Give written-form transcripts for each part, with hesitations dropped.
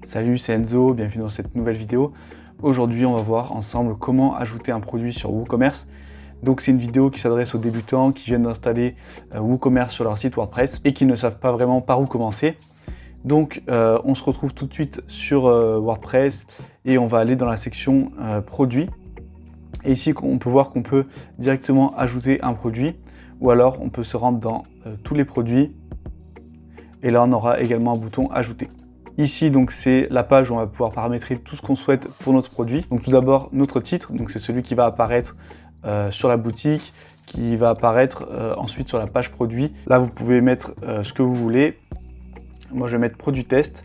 Salut, c'est Enzo, bienvenue dans cette nouvelle vidéo. Aujourd'hui, on va voir ensemble comment ajouter un produit sur WooCommerce. Donc c'est une vidéo qui s'adresse aux débutants qui viennent d'installer WooCommerce sur leur site WordPress et qui ne savent pas vraiment par où commencer. Donc on se retrouve tout de suite sur WordPress et on va aller dans la section produits. Et ici, on peut voir qu'on peut directement ajouter un produit ou alors on peut se rendre dans tous les produits et là on aura également un bouton ajouter. Ici, donc, c'est la page où on va pouvoir paramétrer tout ce qu'on souhaite pour notre produit. Donc, tout d'abord, notre titre, donc c'est celui qui va apparaître sur la boutique, qui va apparaître ensuite sur la page produit. Là, vous pouvez mettre ce que vous voulez. Moi, je vais mettre produit test.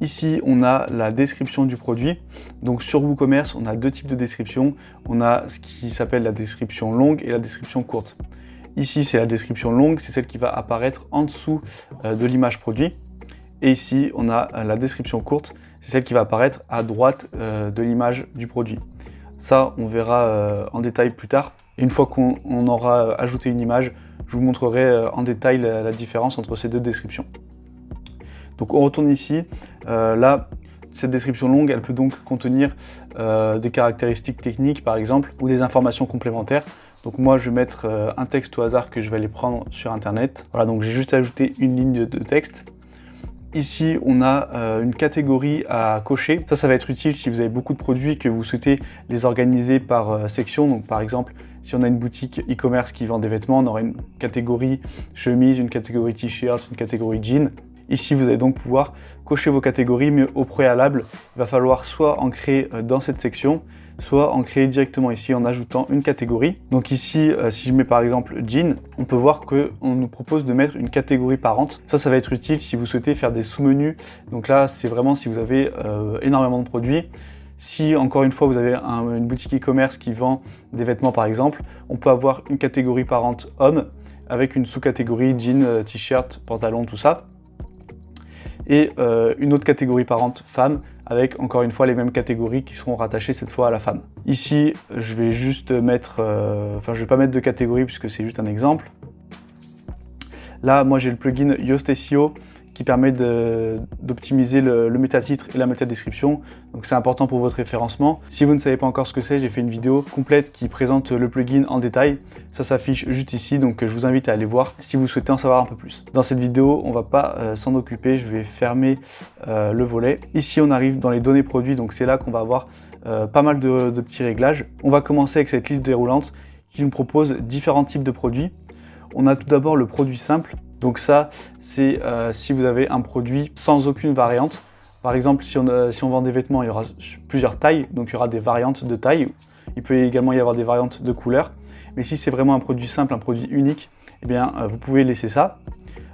Ici, on a la description du produit. Donc, sur WooCommerce, on a deux types de description. On a ce qui s'appelle la description longue et la description courte. Ici, c'est la description longue, c'est celle qui va apparaître en dessous de l'image produit. Et ici, on a la description courte, c'est celle qui va apparaître à droite de l'image du produit. Ça, on verra en détail plus tard. Et une fois qu'on aura ajouté une image, je vous montrerai en détail la différence entre ces deux descriptions. Donc on retourne ici. Là, cette description longue, elle peut donc contenir des caractéristiques techniques, par exemple, ou des informations complémentaires. Donc moi, je vais mettre un texte au hasard que je vais aller prendre sur Internet. Voilà, donc j'ai juste ajouté une ligne de texte. Ici, on a une catégorie à cocher. Ça va être utile si vous avez beaucoup de produits et que vous souhaitez les organiser par section. Donc, par exemple, si on a une boutique e-commerce qui vend des vêtements, on aura une catégorie chemise, une catégorie t-shirt, une catégorie jean. Ici, vous allez donc pouvoir cocher vos catégories, mais au préalable, il va falloir soit en créer dans cette section, soit en créer directement ici en ajoutant une catégorie. Donc ici, si je mets par exemple jean, on peut voir qu'on nous propose de mettre une catégorie parente. Ça va être utile si vous souhaitez faire des sous-menus. Donc là, c'est vraiment si vous avez énormément de produits. Si, encore une fois, vous avez une boutique e-commerce qui vend des vêtements par exemple, on peut avoir une catégorie parente homme avec une sous-catégorie jean, t-shirt, pantalon, tout ça. Et une autre catégorie parente femme avec encore une fois les mêmes catégories qui seront rattachées cette fois à la femme. Ici, je vais juste mettre, je vais pas mettre de catégorie puisque c'est juste un exemple. Là, moi j'ai le plugin Yoast SEO qui permet d'optimiser le métatitre et la métadescription. Donc c'est important pour votre référencement. Si vous ne savez pas encore ce que c'est, j'ai fait une vidéo complète qui présente le plugin en détail. Ça s'affiche juste ici, donc je vous invite à aller voir si vous souhaitez en savoir un peu plus. Dans cette vidéo, on ne va pas s'en occuper, je vais fermer le volet. Ici, on arrive dans les données produits, donc c'est là qu'on va avoir pas mal de petits réglages. On va commencer avec cette liste déroulante qui nous propose différents types de produits. On a tout d'abord le produit simple. Donc ça, c'est si vous avez un produit sans aucune variante. Par exemple, si on vend des vêtements, il y aura plusieurs tailles, donc il y aura des variantes de taille. Il peut également y avoir des variantes de couleurs. Mais si c'est vraiment un produit simple, un produit unique, eh bien, vous pouvez laisser ça.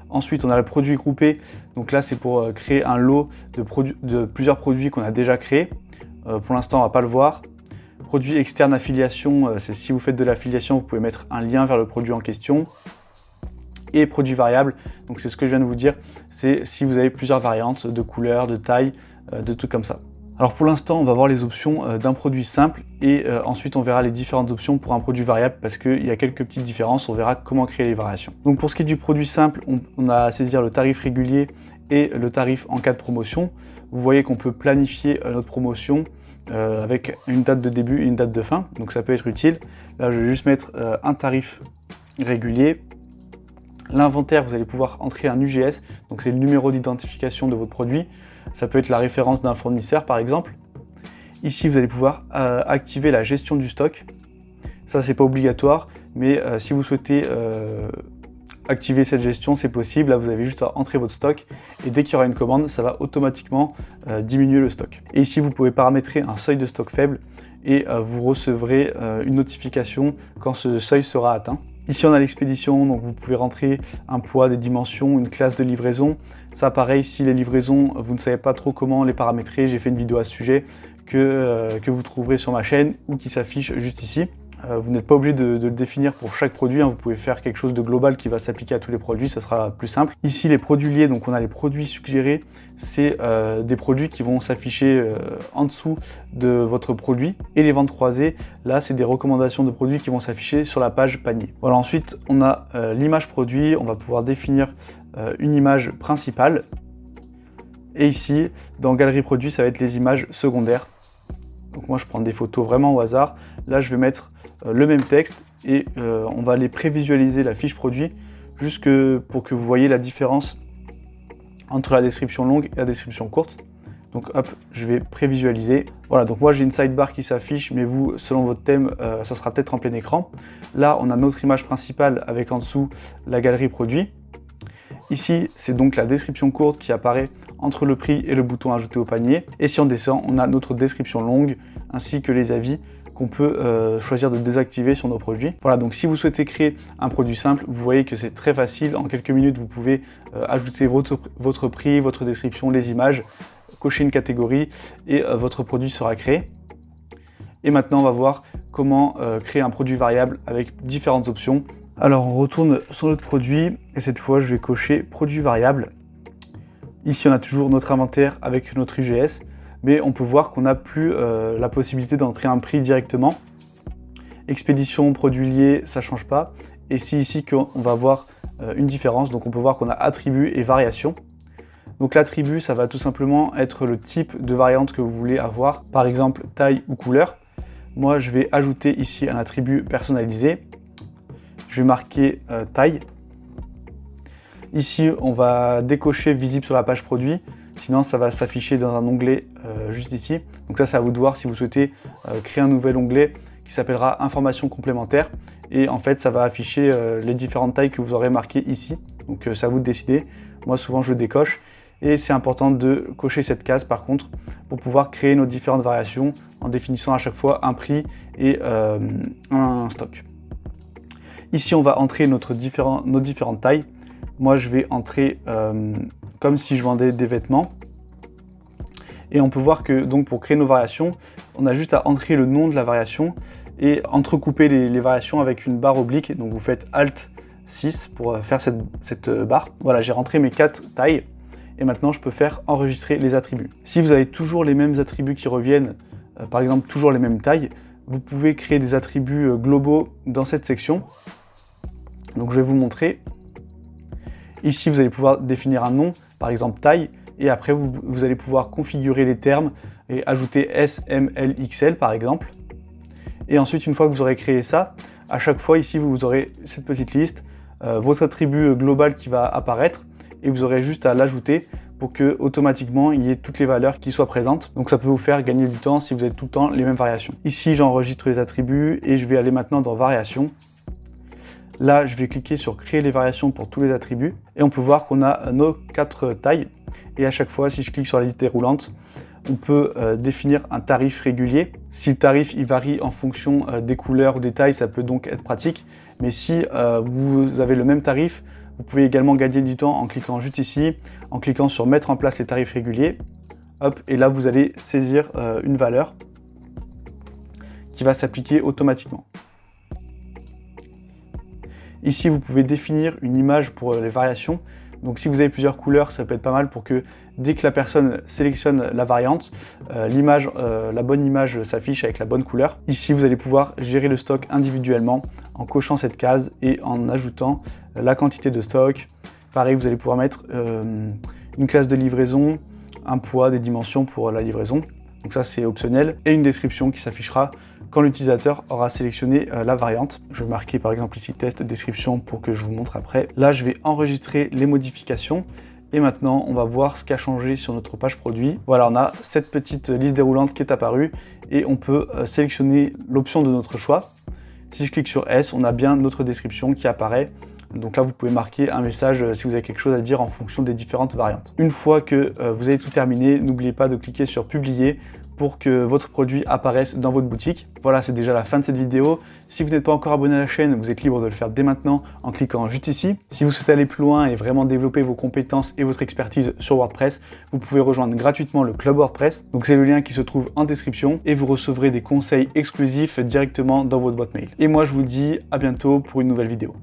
Ensuite, on a le produit groupé. Donc là, c'est pour créer un lot de plusieurs produits qu'on a déjà créés. Pour l'instant, on ne va pas le voir. Produit externe affiliation, c'est si vous faites de l'affiliation, vous pouvez mettre un lien vers le produit en question. Et produit variable, donc c'est ce que je viens de vous dire, c'est si vous avez plusieurs variantes de couleurs, de taille, de trucs comme ça. Alors pour l'instant, on va voir les options d'un produit simple et ensuite on verra les différentes options pour un produit variable parce qu'il y a quelques petites différences, on verra comment créer les variations. Donc pour ce qui est du produit simple, on a à saisir le tarif régulier et le tarif en cas de promotion. Vous voyez qu'on peut planifier notre promotion avec une date de début et une date de fin, donc ça peut être utile. Là, je vais juste mettre un tarif régulier. L'inventaire, vous allez pouvoir entrer un UGS, donc c'est le numéro d'identification de votre produit. Ça peut être la référence d'un fournisseur par exemple. Ici, vous allez pouvoir activer la gestion du stock. Ça, c'est pas obligatoire, mais si vous souhaitez activer cette gestion, c'est possible. Là, vous avez juste à entrer votre stock et dès qu'il y aura une commande, ça va automatiquement diminuer le stock. Et ici, vous pouvez paramétrer un seuil de stock faible et vous recevrez une notification quand ce seuil sera atteint. Ici, on a l'expédition, donc vous pouvez rentrer un poids, des dimensions, une classe de livraison. Ça, pareil, si les livraisons, vous ne savez pas trop comment les paramétrer, j'ai fait une vidéo à ce sujet que vous trouverez sur ma chaîne ou qui s'affiche juste ici. Vous n'êtes pas obligé de le définir pour chaque produit, hein. Vous pouvez faire quelque chose de global qui va s'appliquer à tous les produits, ça sera plus simple. Ici, les produits liés, donc on a les produits suggérés, c'est des produits qui vont s'afficher en dessous de votre produit. Et les ventes croisées, là, c'est des recommandations de produits qui vont s'afficher sur la page panier. Voilà, ensuite, on a l'image produit, on va pouvoir définir une image principale. Et ici, dans Galerie Produit, ça va être les images secondaires. Donc moi, je prends des photos vraiment au hasard. Là, je vais mettre le même texte et on va aller prévisualiser la fiche produit juste pour que vous voyez la différence entre la description longue et la description courte. Donc hop, je vais prévisualiser. Voilà, donc moi j'ai une sidebar qui s'affiche, mais vous, selon votre thème, ça sera peut-être en plein écran. Là, on a notre image principale avec en dessous la galerie produit. Ici, c'est donc la description courte qui apparaît entre le prix et le bouton ajouter au panier. Et si on descend, on a notre description longue ainsi que les avis qu'on peut choisir de désactiver sur nos produits. Voilà, donc si vous souhaitez créer un produit simple, vous voyez que c'est très facile. En quelques minutes, vous pouvez ajouter votre prix, votre description, les images, cocher une catégorie et votre produit sera créé. Et maintenant, on va voir comment créer un produit variable avec différentes options. Alors, on retourne sur notre produit et cette fois, je vais cocher produit variable. Ici, on a toujours notre inventaire avec notre UGS, mais on peut voir qu'on n'a plus la possibilité d'entrer un prix directement. Expédition, produit lié, ça ne change pas. Et c'est ici qu'on va voir une différence. Donc, on peut voir qu'on a attribut et variation. Donc l'attribut, ça va tout simplement être le type de variante que vous voulez avoir, par exemple taille ou couleur. Moi, je vais ajouter ici un attribut personnalisé. Je vais marquer taille. Ici, on va décocher visible sur la page produit, sinon ça va s'afficher dans un onglet juste ici. Donc ça, c'est à vous de voir si vous souhaitez créer un nouvel onglet qui s'appellera informations complémentaires. Et en fait, ça va afficher les différentes tailles que vous aurez marquées ici. Donc c'est à vous de décider. Moi, souvent, je décoche. Et c'est important de cocher cette case par contre pour pouvoir créer nos différentes variations en définissant à chaque fois un prix et un stock. Ici, on va entrer nos différentes tailles. Moi, je vais entrer comme si je vendais des vêtements. Et on peut voir que donc pour créer nos variations, on a juste à entrer le nom de la variation et entrecouper les variations avec une barre oblique. Donc vous faites Alt 6 pour faire cette barre. Voilà, j'ai rentré mes 4 tailles. Et maintenant, je peux faire enregistrer les attributs. Si vous avez toujours les mêmes attributs qui reviennent, par exemple toujours les mêmes tailles, vous pouvez créer des attributs globaux dans cette section. Donc je vais vous montrer. Ici, vous allez pouvoir définir un nom, par exemple taille, et après vous allez pouvoir configurer les termes et ajouter S, M, L, XL par exemple. Et ensuite, une fois que vous aurez créé ça, à chaque fois ici, vous aurez cette petite liste, votre attribut global qui va apparaître, et vous aurez juste à l'ajouter pour que automatiquement il y ait toutes les valeurs qui soient présentes. Donc ça peut vous faire gagner du temps si vous avez tout le temps les mêmes variations. Ici, j'enregistre les attributs et je vais aller maintenant dans variations. Là, je vais cliquer sur créer les variations pour tous les attributs et on peut voir qu'on a nos 4 tailles. Et à chaque fois, si je clique sur la liste déroulante, on peut définir un tarif régulier. Si le tarif il varie en fonction des couleurs ou des tailles, ça peut donc être pratique. Mais si vous avez le même tarif, vous pouvez également gagner du temps en cliquant juste ici, en cliquant sur mettre en place les tarifs réguliers. Hop, et là, vous allez saisir une valeur qui va s'appliquer automatiquement. Ici, vous pouvez définir une image pour les variations. Donc si vous avez plusieurs couleurs, ça peut être pas mal pour que dès que la personne sélectionne la variante, la bonne image s'affiche avec la bonne couleur. Ici, vous allez pouvoir gérer le stock individuellement en cochant cette case et en ajoutant la quantité de stock. Pareil, vous allez pouvoir mettre une classe de livraison, un poids, des dimensions pour la livraison. Donc ça, c'est optionnel. Et une description qui s'affichera quand l'utilisateur aura sélectionné la variante. Je vais marquer par exemple ici test description pour que je vous montre après. Là, je vais enregistrer les modifications. Et maintenant, on va voir ce qui a changé sur notre page produit. Voilà, on a cette petite liste déroulante qui est apparue et on peut sélectionner l'option de notre choix. Si je clique sur S, on a bien notre description qui apparaît. Donc là, vous pouvez marquer un message si vous avez quelque chose à dire en fonction des différentes variantes. Une fois que vous avez tout terminé, n'oubliez pas de cliquer sur publier pour que votre produit apparaisse dans votre boutique. Voilà, c'est déjà la fin de cette vidéo. Si vous n'êtes pas encore abonné à la chaîne, vous êtes libre de le faire dès maintenant en cliquant juste ici. Si vous souhaitez aller plus loin et vraiment développer vos compétences et votre expertise sur WordPress, vous pouvez rejoindre gratuitement le Club WordPress. Donc c'est le lien qui se trouve en description et vous recevrez des conseils exclusifs directement dans votre boîte mail. Et moi, je vous dis à bientôt pour une nouvelle vidéo.